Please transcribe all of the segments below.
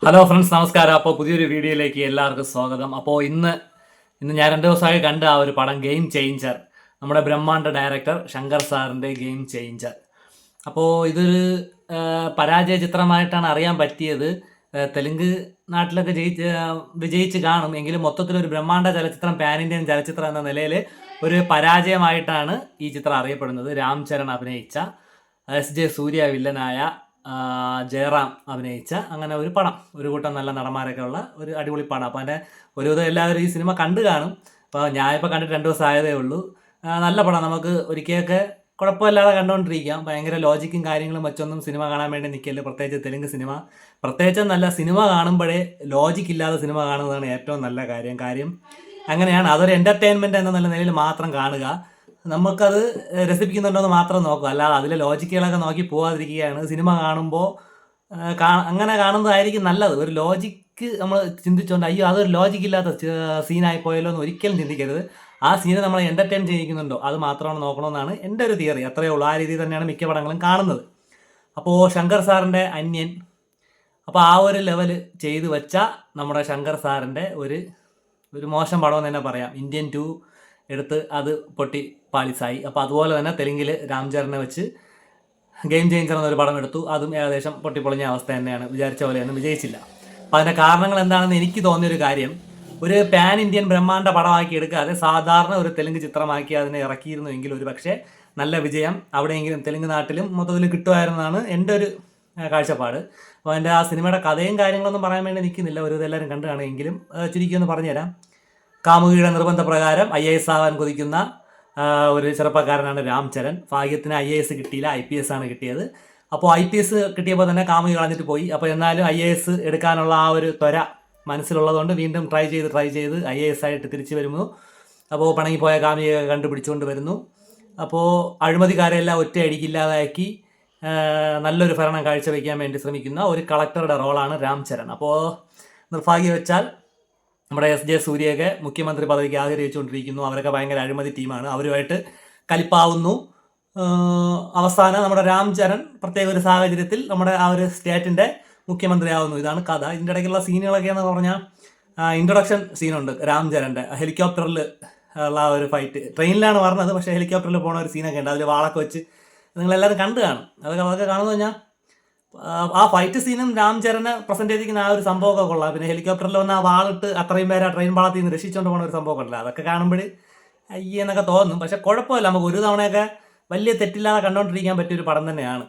Hello friends, നമസ്കാരം. അപ്പോൾ പുതിയൊരു വീഡിയോയിലേക്ക് എല്ലാവർക്കും സ്വാഗതം. അപ്പോൾ ഇന്ന് ഞാൻ 2 ദിവസമായി കണ്ട ആ ഒരു പടം ഗെയിം ചേഞ്ചർ, നമ്മുടെ ബ്രഹ്മാണ്ഡ ഡയറക്ടർ ശങ്കർ സാറിൻ്റെ ഗെയിം ചേഞ്ചർ. അപ്പോൾ ഇതൊരു പരാജയ ചിത്രമായിട്ടാണ് അറിയാൻ പറ്റിയത്. തെലുങ്ക് നാട്ടിലൊക്കെ വിജയിച്ച് കാണും. എങ്കിലും മൊത്തത്തിലൊരു ബ്രഹ്മാണ്ഡ ചലച്ചിത്രം, പാൻ ഇന്ത്യൻ ചലച്ചിത്രം എന്ന നിലയിൽ ഒരു പരാജയമായിട്ടാണ് ഈ ചിത്രം അറിയപ്പെടുന്നത്. രാം ചരൺ അഭിനയിച്ച, എസ് ജെ സൂര്യ വില്ലനായ, ജയറാം അഭിനയിച്ച അങ്ങനെ ഒരു പടം, ഒരു കൂട്ടം നല്ല നടന്മാരൊക്കെ ഉള്ള ഒരു അടിപൊളി പടം. അപ്പോൾ അതിൻ്റെ ഒരുവിധം എല്ലാവരും ഈ സിനിമ കണ്ടു കാണും. അപ്പോൾ ഞാനിപ്പോൾ കണ്ടിട്ട് 2 ദിവസം ആയതേ ഉള്ളൂ. നല്ല പടം, നമുക്ക് ഒരിക്കലൊക്കെ കുഴപ്പമില്ലാതെ കണ്ടുകൊണ്ടിരിക്കാം. ഭയങ്കര ലോജിക്കും കാര്യങ്ങളും വെച്ചൊന്നും സിനിമ കാണാൻ വേണ്ടി നിൽക്കല്, പ്രത്യേകിച്ച് തെലുങ്ക് സിനിമ. പ്രത്യേകിച്ച് നല്ല സിനിമ കാണുമ്പോഴേ ലോജിക്ക് ഇല്ലാതെ സിനിമ കാണുന്നതാണ് ഏറ്റവും നല്ല കാര്യം അങ്ങനെയാണ്. അതൊരു എൻ്റർടൈൻമെൻറ്റ് എന്ന നല്ല നിലയിൽ മാത്രം കാണുക. നമുക്കത് രസിപ്പിക്കുന്നുണ്ടോ എന്ന് മാത്രം നോക്കുക, അല്ലാതെ അതിലെ ലോജിക്കുകളൊക്കെ നോക്കി പോകാതിരിക്കുകയാണ്. സിനിമ കാണുമ്പോൾ അങ്ങനെ കാണുന്നതായിരിക്കും നല്ലത്. ഒരു ലോജിക്ക് നമ്മൾ ചിന്തിച്ചുകൊണ്ട് അയ്യോ അതൊരു ലോജിക്കില്ലാത്ത സീനായി പോയല്ലോ എന്ന് ഒരിക്കലും ചിന്തിക്കരുത്. ആ സീനെ നമ്മളെ എൻ്റർടൈൻ ചെയ്യിക്കുന്നുണ്ടോ അത് മാത്രമാണ് നോക്കണമെന്നാണ് എൻ്റെ ഒരു തിയറി. അത്രയേ ഉള്ളൂ. ആ രീതിയിൽ തന്നെയാണ് മിക്ക പടങ്ങളും കാണുന്നത്. അപ്പോൾ ശങ്കർ സാറിൻ്റെ അന്യൻ, അപ്പോൾ ആ ഒരു ലെവൽ ചെയ്തു വെച്ച നമ്മുടെ ശങ്കർ സാറിൻ്റെ ഒരു മോശം പടമെന്ന് തന്നെ പറയാം. ഇന്ത്യൻ 2 എടുത്ത് അത് പൊട്ടി പാളിസായി. അപ്പോൾ അതുപോലെ തന്നെ തെലുങ്കിൽ രാം ചരണിനെ വെച്ച് ഗെയിം ചേഞ്ചർ എന്നൊരു പടം എടുത്തു. അതും ഏകദേശം പൊട്ടിപ്പൊളിഞ്ഞ അവസ്ഥ തന്നെയാണ്. വിചാരിച്ച പോലെയൊന്നും വിജയിച്ചില്ല. അപ്പോൾ അതിൻ്റെ കാരണങ്ങൾ എന്താണെന്ന് എനിക്ക് തോന്നിയൊരു കാര്യം, ഒരു പാൻ ഇന്ത്യൻ ബ്രഹ്മാണ്ഡ പടമാക്കി എടുക്കാതെ സാധാരണ ഒരു തെലുങ്ക് ചിത്രമാക്കി അതിനെ ഇറക്കിയിരുന്നുവെങ്കിൽ ഒരു പക്ഷേ നല്ല വിജയം അവിടെയെങ്കിലും തെലുങ്ക് നാട്ടിലും മൊത്തത്തിൽ കിട്ടുമായിരുന്നതാണ് എൻ്റെ ഒരു കാഴ്ചപ്പാട്. അപ്പോൾ അതിൻ്റെ ആ സിനിമയുടെ കഥയും കാര്യങ്ങളൊന്നും പറയാൻ വേണ്ടി നിൽക്കുന്നില്ല, ഒരു ഇതെല്ലാവരും കണ്ടു കാണുമെങ്കിലും ചുരുക്കി ഒന്ന് പറഞ്ഞുതരാം. കാമുകിയുടെ നിർബന്ധപ്രകാരം IAS ആവാൻ കൊതിക്കുന്ന ഒരു ചെറുപ്പക്കാരനാണ് രാം ചരൺ. ഭാഗ്യത്തിന് IAS കിട്ടിയില്ല, IPS ആണ് കിട്ടിയത്. അപ്പോൾ IPS കിട്ടിയപ്പോൾ തന്നെ കാമുകി കളഞ്ഞിട്ട് പോയി. അപ്പോൾ എന്നാലും IAS എടുക്കാനുള്ള ആ ഒരു ത്വര മനസ്സിലുള്ളതുകൊണ്ട് വീണ്ടും ട്രൈ ചെയ്ത് IAS ആയിട്ട് തിരിച്ചു വരുന്നു. അപ്പോൾ പണങ്ങിപ്പോയ കാമുകിയെ കണ്ടുപിടിച്ചുകൊണ്ട് വരുന്നു. അപ്പോൾ അഴിമതിക്കാരെല്ലാം ഒറ്റയടിക്കില്ലാതാക്കി നല്ലൊരു ഭരണം കാഴ്ചവെക്കാൻ വേണ്ടി ശ്രമിക്കുന്ന ഒരു കളക്ടറുടെ റോളാണ് രാം ചരൺ. അപ്പോൾ നിർഭാഗ്യവശാൽ നമ്മുടെ എസ് ജെ സൂര്യയൊക്കെ മുഖ്യമന്ത്രി പദവിക്ക് ആഗ്രഹിച്ചുകൊണ്ടിരിക്കുന്നു. അവരൊക്കെ ഭയങ്കര അഴിമതി ടീമാണ്. അവരുമായിട്ട് കലിപ്പാവുന്നു. അവസാനം നമ്മുടെ രാം ചരൺ പ്രത്യേക ഒരു സാഹചര്യത്തിൽ നമ്മുടെ ആ ഒരു സ്റ്റേറ്റിൻ്റെ മുഖ്യമന്ത്രി ആവുന്നു. ഇതാണ് കഥ. ഇതിൻ്റെ ഇടയ്ക്കുള്ള സീനുകളൊക്കെ എന്ന് പറഞ്ഞാൽ ഇൻട്രൊഡക്ഷൻ സീനുണ്ട് രാം ചരൻ്റെ. ഹെലികോപ്റ്ററിൽ ഉള്ള ഒരു ഫൈറ്റ്, ട്രെയിനിലാണ് പറഞ്ഞത്, പക്ഷേ ഹെലികോപ്റ്ററിൽ പോകുന്ന ഒരു സീനൊക്കെ ഉണ്ട്. അതിൽ വാളൊക്കെ വെച്ച് നിങ്ങളെല്ലാവരും കണ്ടു കാണും. അതൊക്കെ കാണുമെന്ന് പറഞ്ഞാൽ ആ ഫൈറ്റ് സീനും രാം ചരനെ പ്രസന്റ് ചെയ്തിരിക്കുന്ന ആ ഒരു സംഭവമൊക്കെ കൊള്ളാം. പിന്നെ ഹെലികോപ്റ്ററിൽ വന്ന് ആ വാളിട്ട് അത്രയും പേര് ആ ട്രെയിൻ പാളത്തിൽ നിന്ന് രക്ഷിച്ചുകൊണ്ട് പോകുന്ന ഒരു സംഭവമൊക്കെ ഉണ്ടല്ലോ, അതൊക്കെ കാണുമ്പോൾ അയ്യെന്നൊക്കെ തോന്നും. പക്ഷെ കുഴപ്പമില്ല, നമുക്ക് ഒരു തവണയൊക്കെ വലിയ തെറ്റില്ലാതെ കണ്ടുകൊണ്ടിരിക്കാൻ പറ്റിയൊരു പടം തന്നെയാണ്.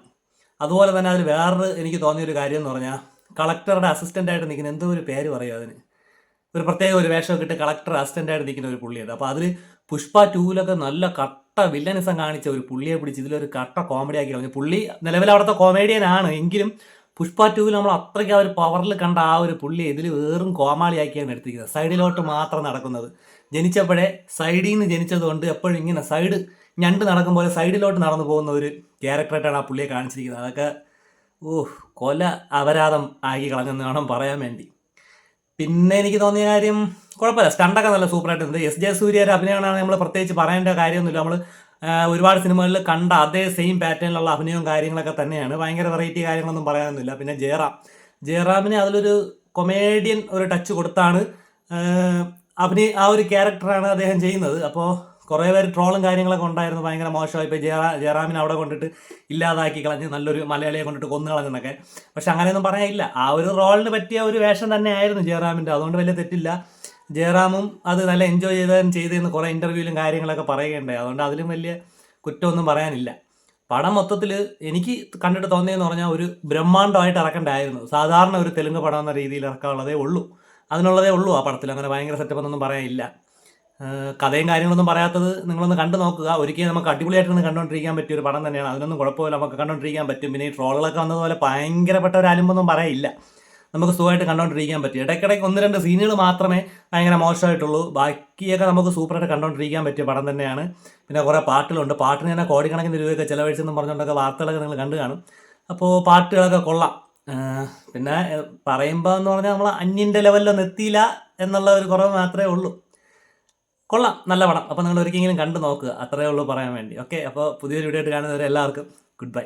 അതുപോലെ തന്നെ അതിൽ വേറൊരു എനിക്ക് തോന്നിയൊരു കാര്യം എന്ന് പറഞ്ഞാൽ, കളക്ടറുടെ അസിസ്റ്റൻ്റായിട്ട് നിൽക്കുന്ന എന്തോ ഒരു പേര് പറയും, അതിന് ഒരു പ്രത്യേക ഒരു വേഷമൊക്കെ ഇട്ട് കളക്ടർ അസിസ്റ്റൻ്റായിട്ട് നിൽക്കുന്ന ഒരു പുള്ളിയുണ്ട്. അപ്പോൾ അതിൽ പുഷ്പ 2 നല്ല കട്ട വില്ലനിസം കാണിച്ച ഒരു പുള്ളിയെ പിടിച്ച് ഇതിലൊരു കട്ട കോമഡി ആക്കി കളഞ്ഞു. പുള്ളി നിലവിൽ അവിടുത്തെ കോമേഡിയനാണ്, എങ്കിലും പുഷ്പ 2 നമ്മൾ അത്രയ്ക്ക് ആ ഒരു പവറിൽ കണ്ട ആ ഒരു പുള്ളി ഇതിൽ വേറും കോമാളിയാക്കിയാണ് എടുത്തിരിക്കുന്നത്. സൈഡിലോട്ട് മാത്രം നടക്കുന്നത്. ജനിച്ചപ്പോഴേ സൈഡിൽ നിന്ന് ജനിച്ചതുകൊണ്ട് എപ്പോഴും ഇങ്ങനെ ഞണ്ട് നടക്കും പോലെ സൈഡിലോട്ട് നടന്നു പോകുന്ന ഒരു ക്യാരക്ടറായിട്ടാണ് ആ പുള്ളിയെ കാണിച്ചിരിക്കുന്നത്. അതൊക്കെ കൊല അപരാധം ആക്കി കളഞ്ഞെന്ന് വേണം പറയാൻ വേണ്ടി. പിന്നെ എനിക്ക് തോന്നിയ കാര്യം, കുഴപ്പമില്ല, സ്റ്റണ്ടൊക്കെ നല്ല സൂപ്പറായിട്ടുണ്ട്. എസ് ജെ സൂര്യയുടെ അഭിനയമാണ് നമ്മൾ പ്രത്യേകിച്ച് പറയേണ്ട കാര്യമൊന്നുമില്ല. നമ്മൾ ഒരുപാട് സിനിമകളിൽ കണ്ട അതേ സെയിം പാറ്റേണിലുള്ള അഭിനയവും കാര്യങ്ങളൊക്കെ തന്നെയാണ്. ഭയങ്കര വെറൈറ്റി കാര്യങ്ങളൊന്നും പറയാനൊന്നുമില്ല. പിന്നെ ജയറാമിന് അതിലൊരു കൊമേഡിയൻ ഒരു ടച്ച് കൊടുത്താണ് ആ ഒരു ക്യാരക്ടറാണ് അദ്ദേഹം ചെയ്യുന്നത്. അപ്പോൾ കുറേ പേര് ട്രോളും കാര്യങ്ങളൊക്കെ ഉണ്ടായിരുന്നു, ഭയങ്കര മോശമായി ഇപ്പോൾ ജയറാമിനെ അവിടെ കൊണ്ടിട്ട് ഇല്ലാതാക്കി കളഞ്ഞ് നല്ലൊരു മലയാളിയെ കൊണ്ടിട്ട് കൊന്നു കളഞ്ഞെന്നൊക്കെ. പക്ഷെ അങ്ങനെയൊന്നും പറയാനില്ല. ആ ഒരു റോളിന് പറ്റിയ ഒരു വേഷം തന്നെയായിരുന്നു ജയറാമിൻ്റെ, അതുകൊണ്ട് വലിയ തെറ്റില്ല. ജയറാമും അത് നല്ല എൻജോയ് ചെയ്തെന്ന് കുറേ ഇൻ്റർവ്യൂവിലും കാര്യങ്ങളൊക്കെ പറയുകയുണ്ടായി. അതുകൊണ്ട് അതിലും വലിയ കുറ്റമൊന്നും പറയാനില്ല. പടം മൊത്തത്തിൽ എനിക്ക് കണ്ടിട്ട് തോന്നിയെന്ന് പറഞ്ഞാൽ ഒരു ബ്രഹ്മാണ്ഡമായിട്ട് ഇറക്കേണ്ടായിരുന്നു. സാധാരണ ഒരു തെലുങ്ക് പടം എന്ന രീതിയിൽ ഇറക്കാനുള്ളതേ ഉള്ളൂ, അതിനുള്ളതേ ഉള്ളൂ ആ പടത്തിൽ. അങ്ങനെ ഭയങ്കര സെറ്റപ്പ് ഒന്നും പറയാനില്ല. കഥയും കാര്യങ്ങളൊന്നും പറയാത്തത് നിങ്ങളൊന്ന് കണ്ടു നോക്കുക. ഒരിക്കലും നമുക്ക് അടിപൊളിയായിട്ടൊന്ന് കണ്ടുകൊണ്ടിരിക്കാൻ പറ്റിയ ഒരു പടം തന്നെയാണ്. അതിനൊന്നും കുഴപ്പമില്ല, നമുക്ക് കണ്ടുകൊണ്ടിരിക്കാൻ പറ്റും. പിന്നെ ഈ ട്രോളുകളൊക്കെ വന്നതുപോലെ ഭയങ്കരപ്പെട്ട ഒരു അലുമ്പൊന്നും പറയില്ല, നമുക്ക് സുഖമായിട്ട് കണ്ടുകൊണ്ടിരിക്കാൻ പറ്റും. ഇടയ്ക്കിടയ്ക്ക് 1-2 സീനുകൾ മാത്രമേ ഭയങ്കര മോശമായിട്ടുള്ളൂ. ബാക്കിയൊക്കെ നമുക്ക് സൂപ്പറായിട്ട് കണ്ടുകൊണ്ടിരിക്കാൻ പറ്റിയ പടം തന്നെയാണ്. പിന്നെ കുറേ പാട്ടുകളുണ്ട്. പാട്ടിന് തന്നെ കോടിക്കണക്കിന് രൂപയൊക്കെ ചിലവഴിച്ചെന്നും പറഞ്ഞുകൊണ്ടൊക്കെ വാർത്തകളൊക്കെ നിങ്ങൾ കണ്ടു കാണും. അപ്പോൾ പാട്ടുകളൊക്കെ കൊള്ളാം. പിന്നെ പറയുമ്പോൾ എന്ന് പറഞ്ഞാൽ നമ്മൾ അന്യൻ്റെ ലെവലിലൊന്നും എത്തിയില്ല എന്നുള്ള ഒരു കുറവ് മാത്രമേ ഉള്ളൂ. കൊള്ളാം, നല്ല പടം. അപ്പോൾ നിങ്ങൾ ഒരിക്കലെങ്കിലും കണ്ടു നോക്കുക, അത്രയേ ഉള്ളൂ പറയാൻ വേണ്ടി. ഓക്കെ, അപ്പോൾ പുതിയൊരു വീഡിയോ ആയിട്ട് കാണുന്നവരെ എല്ലാവർക്കും ഗുഡ് ബൈ.